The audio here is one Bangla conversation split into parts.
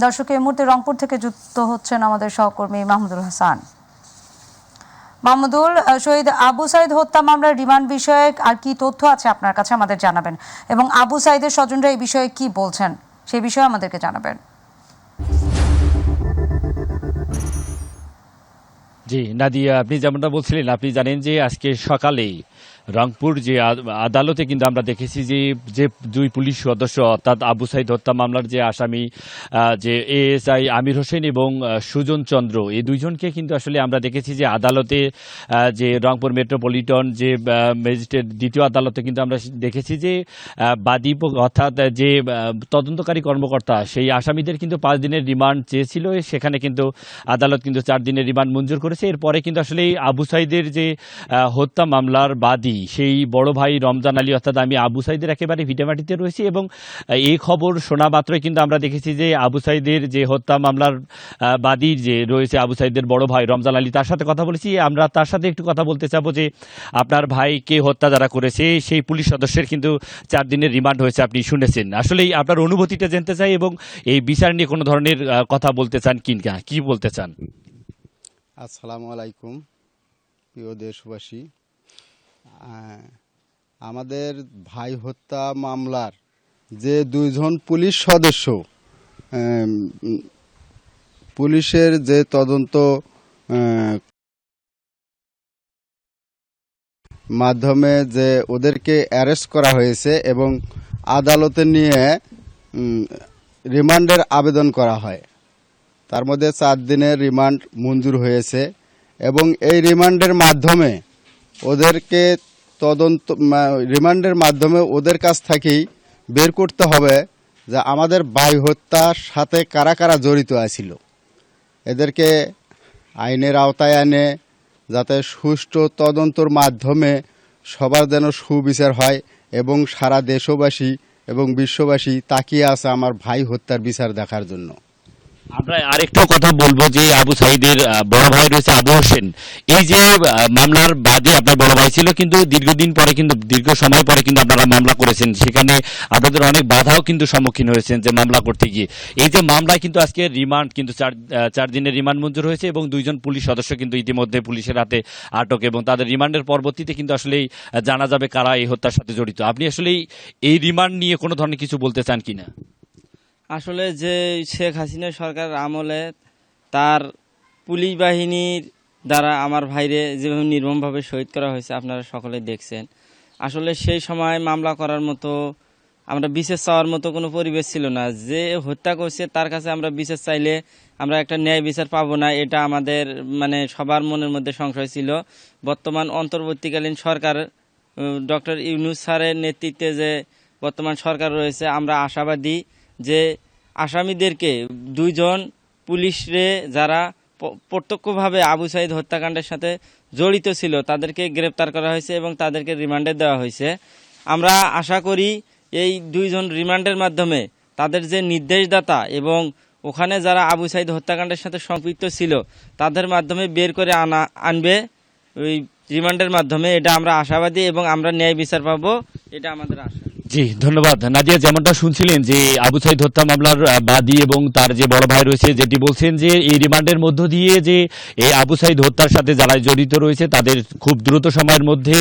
দর্শক, এই মুহূর্তে রংপুর থেকে যুক্ত হচ্ছেন আমাদের সহকর্মী মাহমুদুল হাসান। মাহমুদুল, শহীদ আবু সাইদ হত্যা মামলার রিমান্ড বিষয়ে আর কি তথ্য আছে আপনার কাছে আমাদের জানাবেন, এবং আবু সাইদের স্বজনরা এই বিষয়ে কি বলছেন সেই বিষয়ে আমাদেরকে জানাবেন। জি নাদিয়া, আপনি যেমনটা বলছিলেন, আপনি জানেন যে আজকে সকালেই রংপুর যে আদালতে কিন্তু আমরা দেখেছি যে যে দুই পুলিশ সদস্য অর্থাৎ আবু সাইদ হত্যা মামলার যে আসামি যে এএসআই আমির হোসেন এবং সুজন চন্দ্র, এই দুইজনকে কিন্তু আসলে আমরা দেখেছি যে আদালতে যে রংপুর মেট্রোপলিটন যে ম্যাজিস্ট্রেট দ্বিতীয় আদালতে কিন্তু আমরা দেখেছি যে বাদী অর্থাৎ যে তদন্তকারী কর্মকর্তা সেই আসামিদের কিন্তু 5 দিনের রিমান্ড চেয়েছিল। সেখানে কিন্তু আদালত কিন্তু 4 দিনের রিমান্ড মঞ্জুর করেছে। এরপরে কিন্তু আসলে আবু সাইদের যে হত্যা মামলার বাদী সেই বড় ভাই রমজান আলী, অর্থাৎ আমি আবু সাইদের একেবারে ভিটামাটিতে রয়েছি, এবং এই খবর শোনা মাত্রই কিন্তু আমরা দেখেছি যে আবু সাইদের যে হত্যা মামলার বাদী যে রয়েছে আবু সাইদের বড় ভাই রমজান আলী, তার সাথে কথা বলেছি। আমরা তার সাথে একটু কথা বলতে চাবো যে আপনার ভাইকে হত্যা যারা করেছে সেই পুলিশ সদস্যের কিন্তু 4 দিনের রিমান্ড হয়েছে, আপনি শুনেছেন। আসলেই আপনার অনুভূতিটা জানতে চাই, এবং এই বিচার নিয়ে কোনো ধরনের কথা বলতে চান কিনা, কি বলতে চান? আসসালামু আলাইকুম প্রিয় দেশবাসী। আমাদের ভাই হত্যা মামলার যে 2 জন পুলিশ সদস্য, পুলিশের যে তদন্ত মাধ্যমে যে ওদেরকে অ্যারেস্ট করা হয়েছে এবং আদালতে নিয়ে রিমান্ডের আবেদন করা হয়, তার মধ্যে 4 দিনের রিমান্ড মঞ্জুর হয়েছে, এবং এই রিমান্ডের মাধ্যমে ওদেরকে রিমান্ডের মাধ্যমে ওদের কাছ থেকেই বের করতে হবে যে আমাদের ভাই হত্যার সাথে কারা কারা জড়িত আছিল। এদেরকে আইনের আওতায় আনে যাতে সুষ্ঠু তদন্তর মাধ্যমে সবার যেন সুবিচার হয়, এবং সারা দেশবাসী এবং বিশ্ববাসী তাকিয়ে আছে আমার ভাই হত্যার বিচার দেখার জন্য। আমরা আরেকটু কথা বলবো যে আবু সাইদের বড় ভাই রয়েছে আবু হোসেন, এই যে মামলার বাদী আপনার বড় ভাই ছিল, কিন্তু দীর্ঘদিন পরে কিন্তু দীর্ঘ সময় পরে কিন্তু আপনারা মামলা করেছেন, সেখানে আপনাদের অনেক বাধাও কিন্তু সম্মুখীন হয়েছেন যে মামলা করতে গিয়ে। এই যে মামলায় কিন্তু আজকে রিমান্ড কিন্তু 4 দিনের রিমান্ড মঞ্জুর হয়েছে, এবং 2 জন পুলিশ সদস্য কিন্তু ইতিমধ্যে পুলিশের হাতে আটক, এবং তাদের রিমান্ডের পরবর্তীতে কিন্তু আসলেই জানা যাবে কারা এই হত্যার সাথে জড়িত। আপনি আসলে এই রিমান্ড নিয়ে কোনো ধরনের কিছু বলতে চান কিনা? আসলে যে শেখ হাসিনা সরকার আমলে তার পুলিশ বাহিনীর দ্বারা আমার ভাইরে যেভাবে নির্মমভাবে শহীদ করা হয়েছে আপনারা সকলে দেখছেন। আসলে সেই সময় মামলা করার মতো, আমরা বিচার চাওয়ার মতো কোনো পরিবেশ ছিল না। যে হত্যা করছে তার কাছে আমরা বিচার চাইলে আমরা একটা ন্যায় বিচার পাবো না, এটা আমাদের মানে সবার মনের মধ্যে সংশয় ছিল। বর্তমান অন্তর্বর্তীকালীন সরকার ডক্টর ইউনূস স্যারের নেতৃত্বে যে বর্তমান সরকার রয়েছে, আমরা আশাবাদী যে আসামিদেরকে 2 জন পুলিশরে যারা প্রত্যক্ষভাবে আবু সাইদ হত্যাকাণ্ডের সাথে জড়িত ছিল তাদেরকে গ্রেপ্তার করা হয়েছে এবং তাদেরকে রিমান্ডে দেওয়া হয়েছে। আমরা আশা করি এই 2 জন রিমান্ডের মাধ্যমে তাদের যে নির্দেশদাতা এবং ওখানে যারা আবু সাইদ হত্যাকাণ্ডের সাথে সম্পৃক্ত ছিল তাদের মাধ্যমে বের করে আনবে ওই রিমান্ডের মাধ্যমে, এটা আমরা আশাবাদী এবং আমরা ন্যায় বিচার পাবো, এটা আমাদের আশা। জি ধন্যবাদ নাদিয়া। যেমনটা শুনছিলেন যে আবু সাইদ হত্যা মামলার বাদী এবং তার যে বড় ভাই রয়েছে, যেটি বলছেন যে এই রিমান্ডের মধ্য দিয়ে যে এই আবু সাইদ হত্যার সাথে যারা জড়িত রয়েছে তাদের খুব দ্রুত সময়ের মধ্যে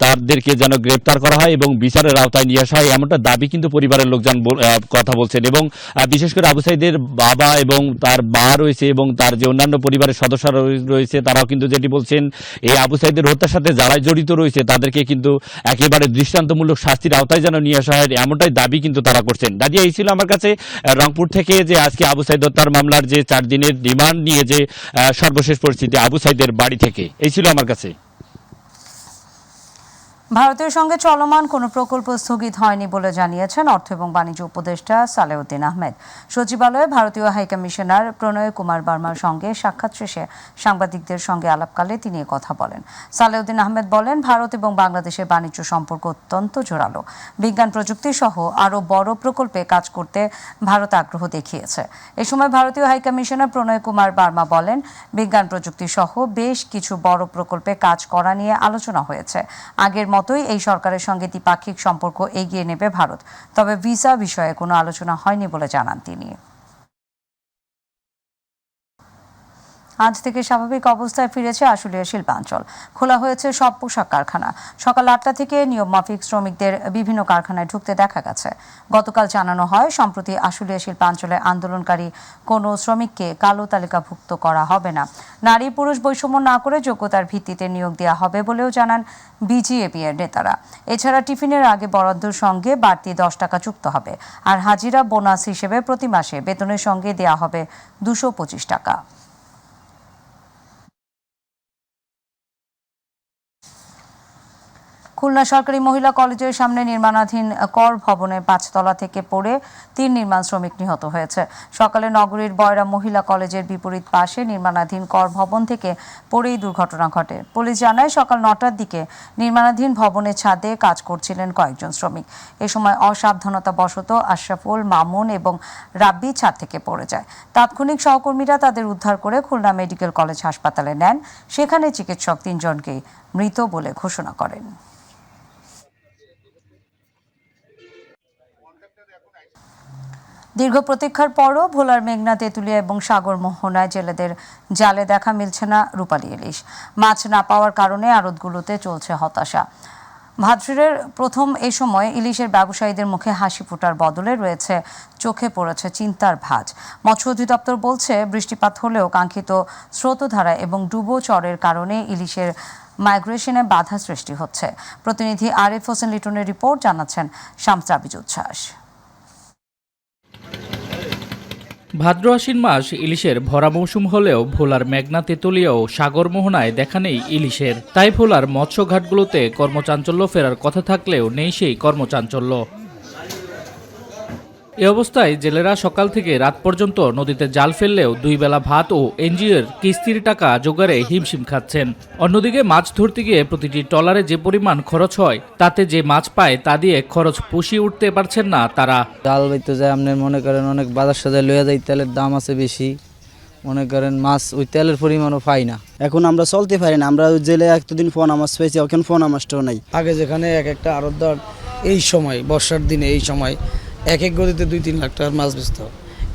তাদেরকে যেন গ্রেপ্তার করা হয় এবং বিচারের আওতায় নিয়ে আসা হয়, এমনটা দাবি কিন্তু পরিবারের লোকজন কথা বলছেন। এবং বিশেষ করে আবু সাইদের বাবা এবং তার মা রয়েছে এবং তার যে অন্যান্য পরিবারের সদস্যরা রয়েছে, তারাও কিন্তু যেটি বলছেন এই আবু সাইদের হত্যার সাথে যারা জড়িত রয়েছে তাদেরকে কিন্তু একেবারে দৃষ্টান্তমূলক শাস্তির আওতায় যেন নিয়ে আসা হয়, এমনটাই দাবি কিন্তু তারা করছেন। দাদি, এই ছিল আমার কাছে রংপুর থেকে যে আজকে আবু সাইদ হত্যার মামলার যে 4 দিনের রিমান্ড নিয়ে যে সর্বশেষ পরিস্থিতি আবু সাইদের বাড়ি থেকে, এই ছিল আমার কাছে। ভারতের সঙ্গে চলমান কোনো প্রকল্প স্থগিত হয়নি বলে জানিয়েছেন অর্থ এবং বাণিজ্য উপদেষ্টা সালেউদ্দিন আহমেদ। সচিবালয়ে ভারতীয় হাইকমিশনার প্রণয় কুমার বার্মার সঙ্গে সাক্ষাৎ শেষে সাংবাদিকদের সঙ্গে আলাপকালে তিনি কথা বলেন। সালেউদ্দিন আহমেদ বলেন, ভারত এবং বাংলাদেশের বাণিজ্য সম্পর্ক অত্যন্ত জোরালো। বিজ্ঞান প্রযুক্তি সহ আরও বড় প্রকল্পে কাজ করতে ভারত আগ্রহ দেখিয়েছে। এ সময় ভারতীয় হাইকমিশনার প্রণয় কুমার বার্মা বলেন, বিজ্ঞান প্রযুক্তি সহ বেশ কিছু বড় প্রকল্পে কাজ করা নিয়ে আলোচনা হয়েছে। আগের মতোই এই সরকারের সঙ্গে দ্বিপাক্ষিক সম্পর্ক এগিয়ে নেবে ভারত, তবে ভিসা বিষয়ে কোনো আলোচনা হয়নি বলে জানান তিনি। আজ থেকে স্বাভাবিক অবস্থায় ফিরেছে আশুলিয়া শিল্পাঞ্চল। খোলা হয়েছে সব পোশাক কারখানা। সকাল 8টা থেকে নিয়মমাফিক শ্রমিকদের বিভিন্ন কারখানায় ঢুকতে দেখা গেছে। গতকাল জানানো হয়, সম্প্রতি আশুলিয়া শিল্পাঞ্চলে আন্দোলনকারী কোনো শ্রমিককে কালো তালিকাভুক্ত করা হবে না। নারী পুরুষ বৈষম্য না করে যোগ্যতার ভিত্তিতে নিয়োগ দেওয়া হবে বলেও জানান বিজিএপি এর নেতারা। এছাড়া টিফিনের আগে বরাদ্দর সঙ্গে বাড়তি 10 টাকা যুক্ত হবে, আর হাজিরা বোনাস হিসেবে প্রতি মাসে বেতনের সঙ্গে দেওয়া হবে 225 টাকা। খুলনা সরকারি মহিলা কলেজের সামনে নির্মাণাধীন কর ভবনের 5 তলা থেকে পড়ে 3 নির্মাণ শ্রমিক নিহত হয়েছে। সকালে নগরীর বয়রা মহিলা কলেজের বিপরীত পাশে নির্মাণাধীন কর ভবন থেকে পড়েই দুর্ঘটনা ঘটে। পুলিশ জানায়, সকাল 9টার দিকে নির্মাণাধীন ভবনের ছাদে কাজ করছিলেন কয়েকজন শ্রমিক। এ সময় অসাবধানতাবশত আশরাফুল, মামুন এবং রাব্বি ছাদ থেকে পড়ে যায়। তাৎক্ষণিক সহকর্মীরা তাদের উদ্ধার করে খুলনা মেডিকেল কলেজ হাসপাতালে নেন। সেখানে চিকিৎসক 3 জনকেই মৃত বলে ঘোষণা করেন। দীর্ঘ প্রতীক্ষার পরও ভোলার মেঘনা, তেঁতুলিয়া এবং সাগর মোহনায় জেলেদের জালে দেখা মিলছে না রূপালী ইলিশ। মাছ না পাওয়ার কারণে আড়তগুলোতে চলছে হতাশা। ভাদ্রের প্রথম এ সময় ইলিশের ব্যবসায়ীদের মুখে হাসি ফোটার বদলে রয়েছে চোখে পড়েছে চিন্তার ভাঁজ। মৎস্য অধিদপ্তর বলছে, বৃষ্টিপাত হলেও কাঙ্ক্ষিত স্রোতধারা এবং ডুবো চরের কারণে ইলিশের মাইগ্রেশনে বাধা সৃষ্টি হচ্ছে। প্রতিনিধি আরিফ হোসেন লিটনের রিপোর্ট, জানাচ্ছেন শামস রাবিজ উচ্ছ্বাস। ভাদ্র আশ্বিন মাস ইলিশের ভরা মৌসুম হলেও ভোলার মেঘনা, তেঁতুলিয়া ও সাগর মোহনায় দেখা নেই ইলিশের। তাই ভোলার মৎস্যঘাটগুলোতে কর্মচাঞ্চল্য ফেরার কথা থাকলেও নেই সেই কর্মচাঞ্চল্য। এ অবস্থায় জেলেরা সকাল থেকে রাত পর্যন্ত নদীতে জাল ফেললেও 2 বেলা ভাত ও এনজিওর কিস্তির টাকা জোগাড়ে হিমশিম খাচ্ছেন। অন্যদিকে মাছ ধরতে গিয়ে প্রতিটি ট্রলারে যে পরিমাণ খরচ হয়, তাতে যে মাছ পায় তা দিয়ে খরচ পুষিয়ে উঠতে পারছেন না তারা। জাল বাইতে যায়, আপনি মনে করেন অনেক বাজার সাজায় লইয়া যায়, তেলের দাম আছে বেশি, মনে করেন মাছ ওই তেলের পরিমাণও পাই না। এখন আমরা চলতে পারি না। আমরা জেলে এতদিন ফোন মাছ পেয়েছি, এখন ফোন মাছটাও নাই। আগে যেখানে এক একটা আড়তদার এই সময় বর্ষার দিনে এই সময় এক গতিতে 2-3 লাখ টাকার মাছ বেচত,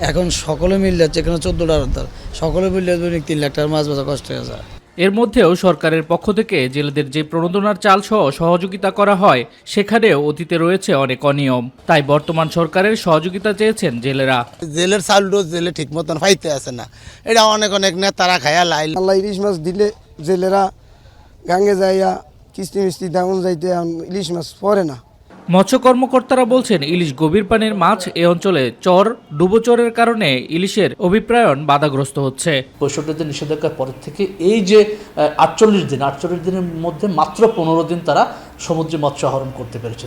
এখন সকলে মিল যাচ্ছে, এখানে 14টা আড়তদার সকলে মিললে 3 লাখ টাকার মাছ বেচা কষ্ট হয়ে যায়। এর মধ্যেও সরকারের পক্ষ থেকে জেলেদের যে প্রণোদনার চাল সহ সহযোগিতা করা হয়, সেখানেও অতীতে রয়েছে অনেক অনিয়ম। তাই বর্তমান সরকারের সহযোগিতা চেয়েছেন জেলেরা। জেলের চালও জেলে ঠিক মতন পাইতে আছে না, এটা অনেক নেতারা খায়া লাইল। আল্লাহ ইলিশ মাছ দিলে জেলেরা গাঙ্গে যাইয়া কিস্তি মিস্তি দামন যাইতে ইলিশ মাছ পরে না। মৎস্য কর্মকর্তারা বলছেন, ইলিশ গভীর পানির মাছ। এ অঞ্চলে চর, ডুবোচরের কারণে ইলিশের অভিপ্রায়ন বাধাগ্রস্ত হচ্ছে। 65 দিন নিষেধাজ্ঞার পরের থেকে এই যে 48 দিনের মধ্যে মাত্র 15 দিন তারা সমুদ্রে মৎস্য আহরণ করতে পেরেছে।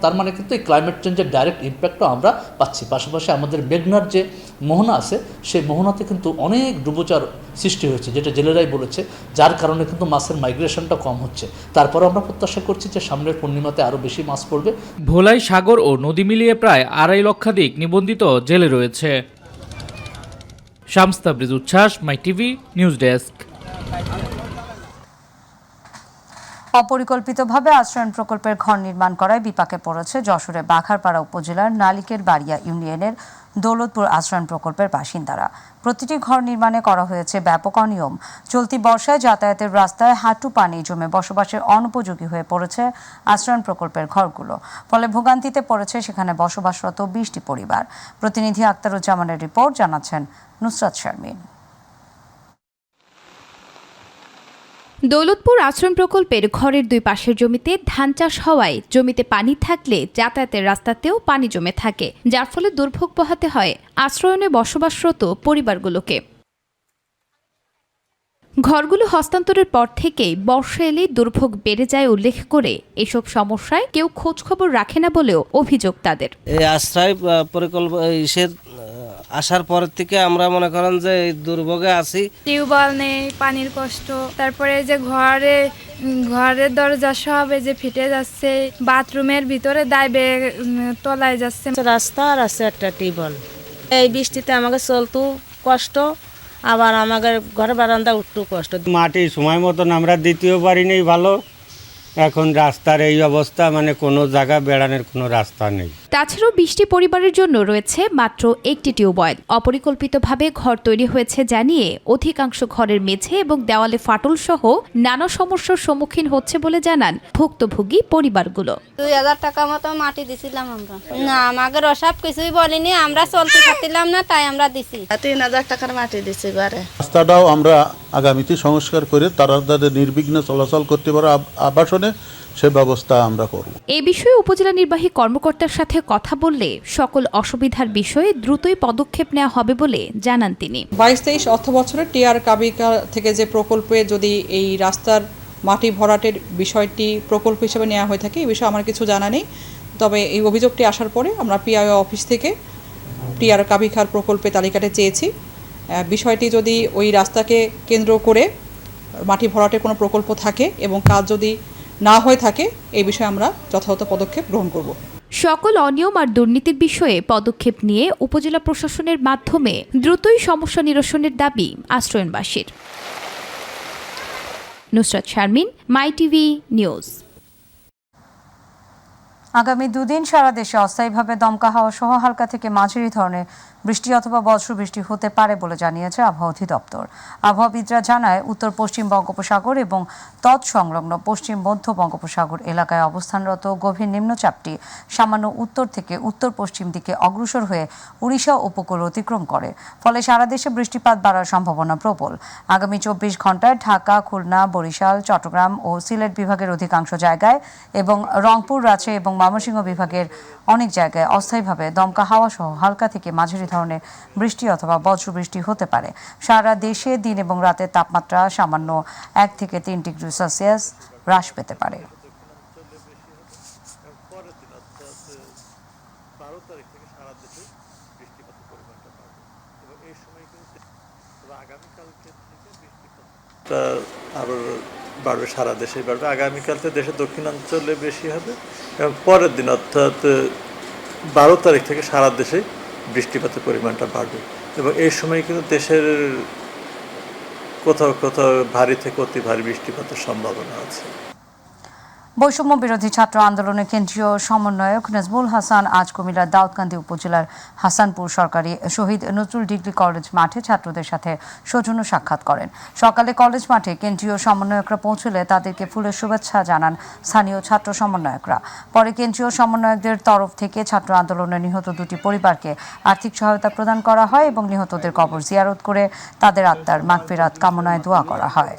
তার মানে কিন্তু এই ক্লাইমেট চেঞ্জের ডাইরেক্ট ইম্প্যাক্টও আমরা পাচ্ছি। পাশাপাশি আমাদের মেঘনার যে মোহনা আছে, সেই মোহনাতে কিন্তু অনেক ডুবোচর সৃষ্টি হয়েছে, যেটা জেলেরাই বলেছে, যার কারণে কিন্তু মাছের মাইগ্রেশনটা কম হচ্ছে। তারপরে আমরা প্রত্যাশা করছি যে সামনের পূর্ণিমাতে আরও বেশি মাছ পড়বে। ভোলায় সাগর ও নদী মিলিয়ে প্রায় 2.5 লক্ষাধিক নিবন্ধিত জেলে রয়েছে। শামস রাবিজ উচ্ছ্বাস, মাই টিভি নিউজ ডেস্ক। অপরিকল্পিতভাবে আশ্রয়ণ প্রকল্পের ঘর নির্মাণ করায় বিপাকে পড়েছে যশোরের বাঘারপাড়া উপজেলার নালিকের বাড়িয়া ইউনিয়নের দৌলতপুর আশ্রয়ণ প্রকল্পের বাসিন্দারা। প্রতিটি ঘর নির্মাণে করা হয়েছে ব্যাপক অনিয়ম। চলতি বর্ষায় যাতায়াতের রাস্তায় হাঁটু পানি জমে বসবাসের অনুপযোগী হয়ে পড়েছে আশ্রয়ণ প্রকল্পের ঘরগুলো। ফলে ভোগান্তিতে পড়েছে সেখানে বসবাসরত 20টি পরিবার। প্রতিনিধি আক্তারুজ্জামানের রিপোর্ট, জানাচ্ছেন নুসরাত শারমিন। দৌলতপুর আশ্রম প্রকল্পের ঘরের 2 পাশের জমিতে ধান চাষ হওয়ায় জমিতে পানি থাকলে যাতায়াতের রাস্তাতেও পানি জমে থাকে, যার ফলে দুর্ভোগ পোহাতে হয় আশ্রয়নে বসবাসরত পরিবারগুলোকে। ঘরগুলো হস্তান্তরের পর থেকেই বর্ষা এলেই দুর্ভোগ বেড়ে যায় উল্লেখ করে এসব সমস্যায় কেউ খোঁজ খবর রাখে না বলেও অভিযোগ তাদের। এই আশ্রয় প্রকল্প আসার পর থেকে আমরা মনে করেন যে দুর্ভোগে আছি। টিউবওয়েল নেই, পানির কষ্ট, তারপরে যে ঘরের দরজা সব যে ফিটে যাচ্ছে, বাথরুমের ভিতরে দাইবে তলায় যাচ্ছে। রাস্তা আর আছে একটা টিউবওয়েল। এই বৃষ্টিতে আমাকে চলতো কষ্ট, আবার আমাদের ঘরে বারান্দা উঠতেও কষ্ট। মাটি সময় মতন আমরা দিতেও পারিনি ভালো। এখন রাস্তার এই অবস্থা, মানে কোনো জায়গা বেড়ানোর কোনো রাস্তা নেই। তাছাড়াও 20টি পরিবারের জন্য রয়েছে মাত্র একটি টিউবওয়েল। অপরিকল্পিতভাবে ঘর তৈরি হয়েছে জানিয়ে অধিকাংশ ঘরের মেঝে এবং দেওয়ালে ফাটল সহ নানা সমস্যার সম্মুখীন হচ্ছে বলে জানান ভুক্তভোগী পরিবারগুলো। 2000 টাকা মতো মাটি দিছিলাম আমরা। না আমাদের সব কিছুই বলিনি, আমরা চলতে পারছিলাম না, তাই আমরা দিছি 3000 টাকার মাটি দিছি ঘরে। রাস্তাটাও আমরা আগামীতে সংস্কার করে তারা তাদের নির্বিঘ্নে চলাচল করতে পারে আবাসনে, সে ব্যবস্থা আমরা করব। এই বিষয়ে উপজেলা নির্বাহী কর্মকর্তার সাথে কথা বললে সকল অসুবিধার বিষয়ে দ্রুতই পদক্ষেপ নেওয়া হবে বলে জানান তিনি। 22-23 অর্থ বছরে টিআর কাবিকা থেকে যে প্রকল্পে যদি এই রাস্তার মাটি ভরাটের বিষয়টি প্রকল্প হিসেবে নেওয়া হয়ে থাকে, এই বিষয়ে আমার কিছু জানা নেই। তবে এই অভিযোগটি আসার পরে আমরা পিআইও অফিস থেকে টিআর কাবিকার প্রকল্পে তালিকাটা চেয়েছি। বিষয়টি যদি ওই রাস্তাকে কেন্দ্র করে মাটি ভরাটের কোনো প্রকল্প থাকে এবং কাজ যদি না হয়ে থাকে, এই বিষয়ে আমরা যথাযথ পদক্ষেপ গ্রহণ করব। সকল অনিয়ম আর দুর্নীতির বিষয়ে পদক্ষেপ নিয়ে উপজেলা প্রশাসনের মাধ্যমে দ্রুতই সমস্যা নিরসনের দাবি আশ্রয়নবাসীর। নুসরাত শারমিন, মাই টিভি নিউজ। আগামী দুদিন সারা দেশে অস্থায়ীভাবে দমকা হাওয়া সহ হালকা থেকে মাঝারি ধরনের বৃষ্টি অথবা বজ্রবৃষ্টি হতে পারে বলে জানিয়েছে আবহাওয়া অধিদপ্তর। আবহাওয়াবিদরা জানায়, উত্তর পশ্চিম বঙ্গোপসাগর এবং তৎসংলগ্ন পশ্চিম মধ্য বঙ্গোপসাগর এলাকায় অবস্থানরত গভীর নিম্নচাপটি সামান্য উত্তর থেকে উত্তর পশ্চিম দিকে অগ্রসর হয়ে উড়িষ্যা উপকূল অতিক্রম করে। ফলে সারা দেশে বৃষ্টিপাত বাড়ার সম্ভাবনা প্রবল। আগামী 24 ঘন্টায় ঢাকা, খুলনা, বরিশাল, চট্টগ্রাম ও সিলেট বিভাগের অধিকাংশ জায়গায় এবং রংপুর, রাজশাহী এবং ময়মনসিংহ বিভাগের অনেক জায়গায় অস্থায়ীভাবে দমকা হাওয়া সহ হালকা থেকে মাঝারি ধরনের বৃষ্টি অথবা বজ্রবৃষ্টি হতে পারে। সারা দেশে দিন এবং রাতের তাপমাত্রা সামান্য 1 থেকে 3 ডিগ্রি সেলসিয়াস হ্রাস পেতে পারে। আরো বাড়বে, সারা দেশে বাড়বে। আগামীকাল থেকে দেশের দক্ষিণাঞ্চলে বেশি হবে এবং পরের দিন অর্থাৎ 12 তারিখ থেকে সারা দেশে বৃষ্টিপাতের পরিমাণটা বাড়বে এবং এই সময় কিন্তু দেশের কোথাও কোথাও ভারী থেকে অতি ভারী বৃষ্টিপাতের সম্ভাবনা আছে। বৈষম্য বিরোধী ছাত্র আন্দোলনের কেন্দ্রীয় সমন্বয়ক নাজমুল হাসান আজ কুমিল্লার দাউদকান্দি উপজেলার হাসানপুর সরকারি শহীদ নজরুল ডিগ্রি কলেজ মাঠে ছাত্রদের সাথে সৌজন্য সাক্ষাৎ করেন। সকালে কলেজ মাঠে কেন্দ্রীয় সমন্বয়করা পৌঁছলে তাদেরকে ফুলের শুভেচ্ছা জানান স্থানীয় ছাত্র সমন্বয়করা। পরে কেন্দ্রীয় সমন্বয়কদের তরফ থেকে ছাত্র আন্দোলনে নিহত 2টি পরিবারকে আর্থিক সহায়তা প্রদান করা হয় এবং নিহতদের কবর জিয়ারত করে তাদের আত্মার মাগফিরাত কামনায় দোয়া করা হয়।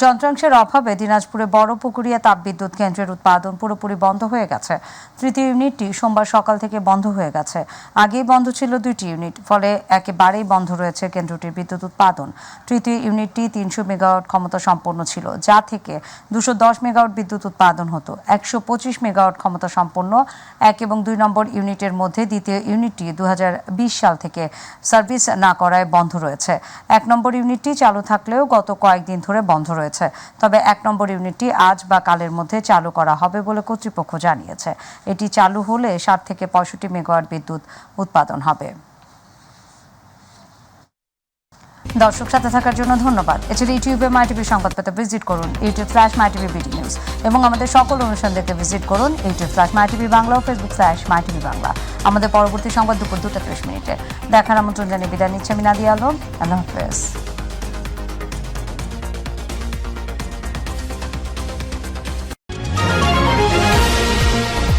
যন্ত্রাংশের অভাবে দিনাজপুরে বড় পুকুরিয়া তাপবিদ্যুৎ কেন্দ্রের উৎপাদন পুরোপুরি বন্ধ হয়ে গেছে। তৃতীয় ইউনিটটি সোমবার সকাল থেকে বন্ধ হয়ে গেছে। আগেই বন্ধ ছিল 2টি ইউনিট, ফলে একেবারেই বন্ধ রয়েছে কেন্দ্রটির বিদ্যুৎ উৎপাদন। তৃতীয় ইউনিটটি 300 মেগাওয়াট ক্ষমতা সম্পন্ন ছিল, যা থেকে 210 মেগাওয়াট বিদ্যুৎ উৎপাদন হতো। 125 মেগাওয়াট ক্ষমতা সম্পন্ন 1 এবং 2 নম্বর ইউনিটের মধ্যে দ্বিতীয় ইউনিটটি 2020 সাল থেকে সার্ভিস না করায় বন্ধ রয়েছে। 1 নম্বর ইউনিটটি চালু থাকলেও গত কয়েকদিন ধরে বন্ধ রয়েছে। তবে 1 নম্বর ইউনিটটি আজ বা কালের মধ্যে চালু করা হবে বলে কর্তৃপক্ষ জানিয়েছে। এটি চালু হলে 60 থেকে 65 মেগাওয়াট বিদ্যুৎ উৎপাদন হবে। দর্শক সাথে থাকার জন্য ধন্যবাদ। এছাড়া ইউটিউবে মাই টিভি সংবাদ পেতে ভিজিট করুন youtube/mytvbd নিউজ এবং আমাদের সকল অনুষ্ঠান দেখতে ভিজিট করুন youtube/mytv বাংলা ও facebook/mytv বাংলা। আমাদের পরবর্তী সংবাদ দুপুর 2টা 30 মিনিটে দেখার আমন্ত্রণ জানিয়ে বিদায় নিচ্ছে আমি নাদিয়া আলম। আল্লাহ হাফেজ।